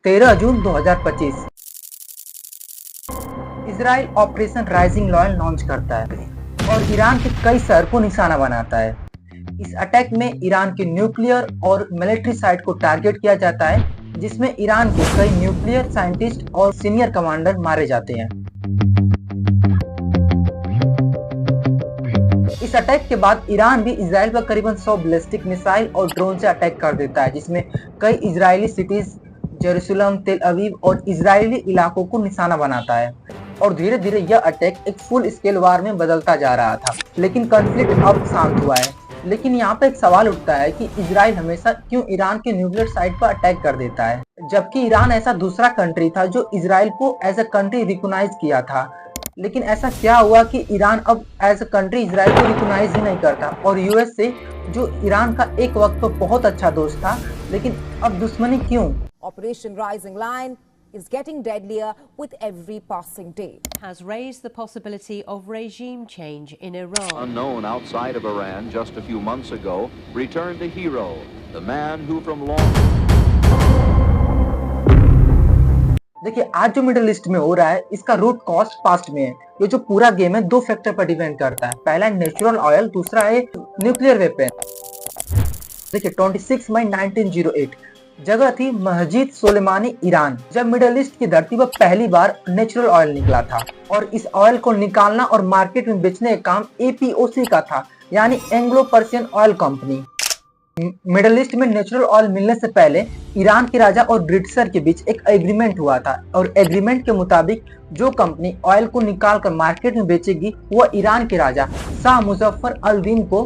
13 जून 2025 Israel operation rising lion launch करता है और ईरान के कई शहर को निशाना बनाता है। इस अटैक में ईरान के न्यूक्लियर और मिलिट्री साइट को टारगेट किया जाता है, जिसमें ईरान के कई न्यूक्लियर साइंटिस्ट और सीनियर कमांडर मारे जाते हैं। इस अटैक के बाद ईरान भी इजराइल पर करीबन 100 बैलिस्टिक मिसाइल और ड्रोन से अटैक कर देता है, जिसमें कई इजरायली सिटीज जेरूसलम, तेल अवीव और इजरायली इलाकों को निशाना बनाता है। और धीरे धीरे यह अटैक एक फुल स्केल वार में बदलता जा रहा था, लेकिन कॉन्फ्लिक्ट अब शांत हुआ है। लेकिन यहाँ पे एक सवाल उठता है कि इजराइल हमेशा क्यों ईरान के न्यूक्लियर साइट पर अटैक कर देता है, जबकि ईरान ऐसा दूसरा कंट्री था जो इजराइल को एज अ कंट्री रिकॉग्नाइज किया था। लेकिन ऐसा क्या हुआ कि ईरान अब एज अ कंट्री इजराइल को रिकॉग्नाइज ही नहीं करता, और यूएस से जो ईरान का एक वक्त पर बहुत अच्छा दोस्त था, लेकिन अब दुश्मनी क्यों? Operation Rising Lion is getting deadlier with every passing day. Has raised the possibility of regime change in Iran. Unknown outside of Iran just a few months ago, returned a hero, the man who from long... देखिए, आज जो middle east में हो रहा है, इसका root cost past में है। ये जो पूरा गेम है, दो फैक्टर पर डिपेंड करता है। पहला है नेचुरल ऑयल, दूसरा है न्यूक्लियर वेपन। देखिए, 26 मई 1908 जगह थी मस्जिद सुलेमानी, ईरान, जब मिडिल ईस्ट की धरती पर पहली बार नेचुरल ऑयल निकला था। और इस ऑयल को निकालना और मार्केट में बेचने का काम एपीओसी का था, यानी Anglo Persian oil company. Middle east में नेचुरल ऑयल मिलने से पहले ईरान के राजा और ब्रिटिशर के बीच एक एग्रीमेंट हुआ था, और एग्रीमेंट के मुताबिक जो कंपनी ऑयल को निकाल कर मार्केट में बेचेगी, वह ईरान के राजा शाह मुजफ्फर अल दीन को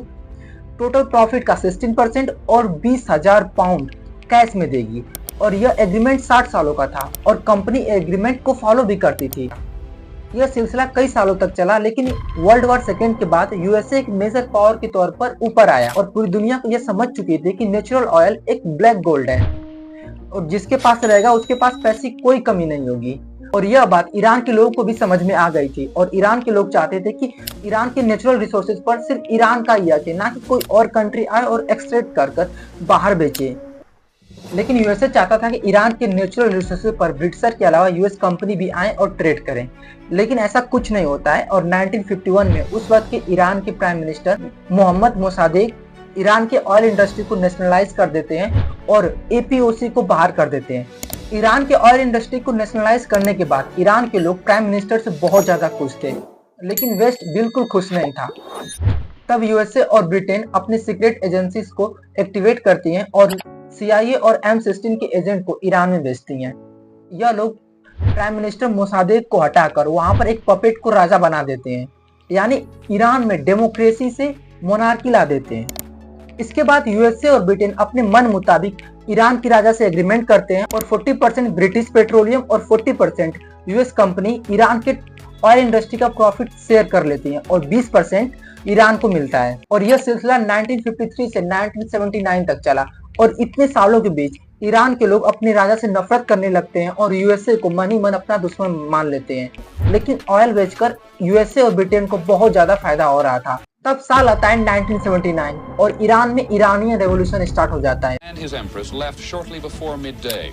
टोटल प्रॉफिट का 16% और 20,000 पाउंड कैश में देगी। और यह एग्रीमेंट 60 सालों का था, और कंपनी एग्रीमेंट को फॉलो भी करती थी। यह सिलसिला कई सालों तक चला, लेकिन वर्ल्ड वॉर सेकेंड के बाद यूएसए एक मेजर पावर के तौर पर ऊपर आया, और पूरी दुनिया को यह समझ चुकी थी कि नेचुरल ऑयल एक ब्लैक गोल्ड है, और जिसके पास रहेगा उसके पास पैसे की कोई कमी नहीं होगी। और यह बात ईरान के लोगों को भी समझ में आ गई थी, और ईरान के लोग चाहते थे कि ईरान के नेचुरल रिसोर्सेज पर सिर्फ ईरान का ही आके, ना कि कोई और कंट्री आए और एक्सट्रैक्ट कर बाहर बेचे। लेकिन यूएसए चाहता था कि ईरान के नेचुरल रिसोर्सेज पर ब्रिटिशर के अलावा यूएस कंपनी भी आए और ट्रेड करें, लेकिन ऐसा कुछ नहीं होता है। और 1951 में उस वक्त के ईरान के prime minister Mohammad Mossadegh Iran के ऑयल इंडस्ट्री को नेशनलाइज कर देते हैं और एपीओसी को बाहर कर देते हैं। ईरान के ऑयल इंडस्ट्री को नेशनलाइज करने के बाद ईरान के लोग प्राइम मिनिस्टर से बहुत ज्यादा खुश थे, लेकिन वेस्ट बिल्कुल खुश नहीं था। तब यूएसए और ब्रिटेन अपने सीक्रेट एजेंसीज को एक्टिवेट करती हैं और CIA और M16 के एजेंट को ईरान में भेजती हैं। यह लोग प्राइम मिनिस्टर मोसादेक को हटाकर वहां पर एक पपेट को राजा बना देते हैं, यानी ईरान में डेमोक्रेसी से मोनार्की ला देते हैं। इसके बाद यूएसए और ब्रिटेन अपने मन मुताबिक ईरान की राजा से एग्रीमेंट करते हैं, और 40% ब्रिटिश पेट्रोलियम और 40% यूएस कंपनी ईरान के ऑयल इंडस्ट्री का प्रॉफिट शेयर कर लेती हैं, और 20% ईरान को मिलता है। और यह सिलसिला 1953 से 1979 तक चला, और इतने सालों के बीच ईरान के लोग अपने राजा से नफरत करने लगते हैं और यूएसए को मन ही मन अपना दुश्मन मान लेते हैं। लेकिन ऑयल बेचकर यूएसए और ब्रिटेन को बहुत ज्यादा फायदा हो रहा था। तब साल आता है 1979, और ईरान में ईरानियन रेवोल्यूशन स्टार्ट हो जाता है। And his empress left shortly before midday.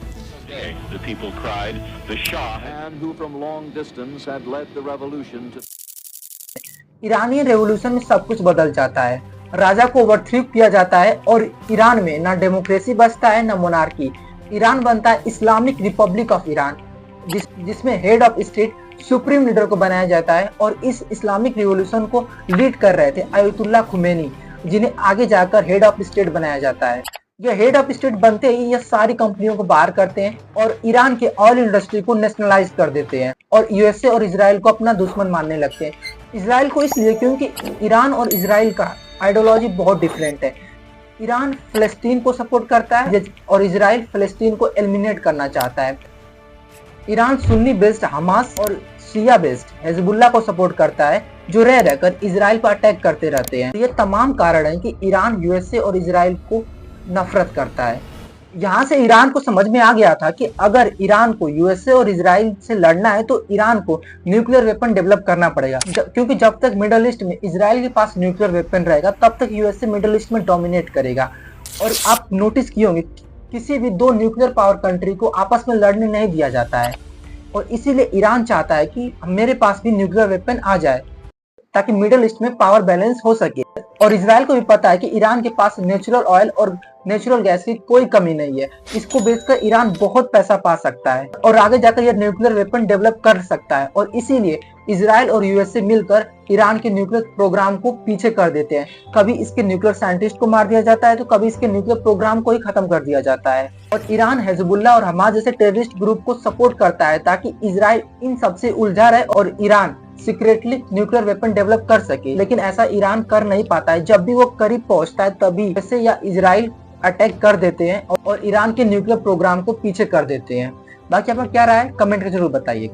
The people cried, the Shah, man who from long distance had led the revolution to... Iranian revolution में सब कुछ बदल जाता है। राजा को ओवरथ्रो किया जाता है, और ईरान में ना डेमोक्रेसी बचता है ना मोनार्की। ईरान बनता है इस्लामिक रिपब्लिक ऑफ ईरान, जिसमें head of state supreme leader को बनाया जाता है। और इस इस्लामिक रिवॉल्यूशन को लीड कर रहे थे अयतुल्ला खुमैनी, जिन्हें आगे जाकर हेड ऑफ स्टेट बनाया जाता है। यह हेड ऑफ स्टेट बनते ही यह सारी कंपनियों को बाहर करते हैं और ईरान के ऑयल इंडस्ट्री को नेशनलाइज कर देते हैं, और यूएसए और इजराइल को अपना दुश्मन मानने लगते हैं। इजराइल को इसलिए क्योंकि ईरान और इजराइल का आइडियोलॉजी बहुत डिफरेंट है। ईरान फिलिस्तीन को सपोर्ट करता है और इजराइल फिलिस्तीन को एलिमिनेट करना चाहता है। ईरान सुन्नी बेस्ड हमास और शिया बेस्ड हिजबुल्लाह को सपोर्ट करता है, जो रह रहकर इजराइल पर अटैक करते रहते हैं। ये तमाम कारण है कि ईरान यूएसए और इजराइल को नफरत करता है। यहाँ से ईरान को समझ में आ गया था कि अगर ईरान को यूएसए और इजराइल से लड़ना है तो ईरान को न्यूक्लियर वेपन डेवलप करना पड़ेगा, क्योंकि जब तक मिडिल ईस्ट में इजराइल के पास न्यूक्लियर वेपन रहेगा तब तक यूएसए मिडिल ईस्ट में डोमिनेट करेगा। और आप नोटिस किए होंगे किसी भी दो न्यूक्लियर पावर कंट्री को आपस में लड़ने नहीं दिया जाता है और इसीलिए ईरान चाहता है कि मेरे पास भी न्यूक्लियर वेपन आ जाए ताकि मिडिल ईस्ट में पावर बैलेंस हो सके। और इजराइल को भी पता है कि ईरान के पास नेचुरल ऑयल और नेचुरल गैस की कोई कमी नहीं है। इसको बेचकर ईरान बहुत पैसा पा सकता है और आगे जाकर यह न्यूक्लियर वेपन डेवलप कर सकता है और इसीलिए इजराइल और यूएसए मिलकर ईरान के न्यूक्लियर प्रोग्राम को पीछे कर देते हैं। कभी इसके न्यूक्लियर साइंटिस्ट को मार दिया जाता है तो कभी इसके न्यूक्लियर प्रोग्राम को ही खत्म कर दिया जाता है। और ईरान हिजबुल्लाह और हमास जैसे टेररिस्ट ग्रुप को सपोर्ट करता है ताकि इजराइल इन सबसे उलझा रहे और Iran secretly nuclear weapon develop कर सके। लेकिन ऐसा ईरान कर नहीं पाता है। जब भी वो करीब पहुंचता है तभी यूएसए या इजराइल अटैक कर देते हैं और ईरान के न्यूक्लियर प्रोग्राम को पीछे कर देते हैं। बाकी आपका क्या राय है कमेंट करके जरूर बताइएगा।